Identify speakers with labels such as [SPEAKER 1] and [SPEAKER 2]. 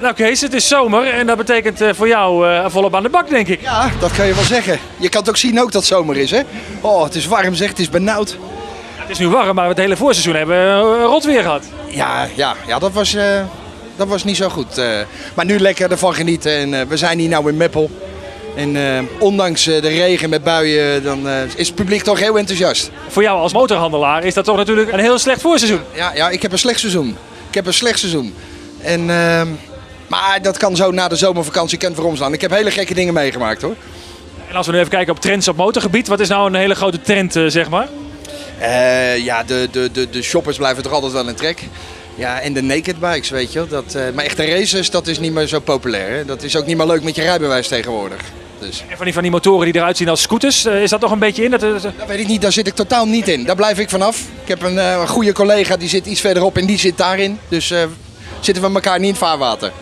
[SPEAKER 1] Nou Kees, het is zomer en dat betekent voor jou volop aan de bak, denk ik.
[SPEAKER 2] Ja, dat kan je wel zeggen. Je kan het ook zien ook dat het zomer is, hè? Oh, het is warm zeg, het is benauwd.
[SPEAKER 1] Het is nu warm, maar we het hele voorseizoen hebben rot weer gehad.
[SPEAKER 2] Ja, dat was niet zo goed. Maar nu lekker ervan genieten en we zijn hier nou in Meppel. En ondanks de regen met buien, dan is het publiek toch heel enthousiast.
[SPEAKER 1] Voor jou als motorhandelaar is dat toch natuurlijk een heel slecht voorseizoen.
[SPEAKER 2] Ja, ik heb een slecht seizoen. En, maar dat kan zo na de zomervakantie kent voor omslaan. Ik heb hele gekke dingen meegemaakt hoor.
[SPEAKER 1] En als we nu even kijken op trends op motorgebied, wat is nou een hele grote trend, zeg maar?
[SPEAKER 2] De shoppers blijven toch altijd wel in trek. Ja, en de naked bikes, weet je wel. Maar echte races, dat is niet meer zo populair. Hè? Dat is ook niet meer leuk met je rijbewijs tegenwoordig. Dus.
[SPEAKER 1] En van die motoren die eruit zien als scooters, is dat toch een beetje in?
[SPEAKER 2] Dat weet ik niet, daar zit ik totaal niet in. Daar blijf ik vanaf. Ik heb een goede collega, die zit iets verderop en die zit daarin. Dus zitten we elkaar niet in het vaarwater.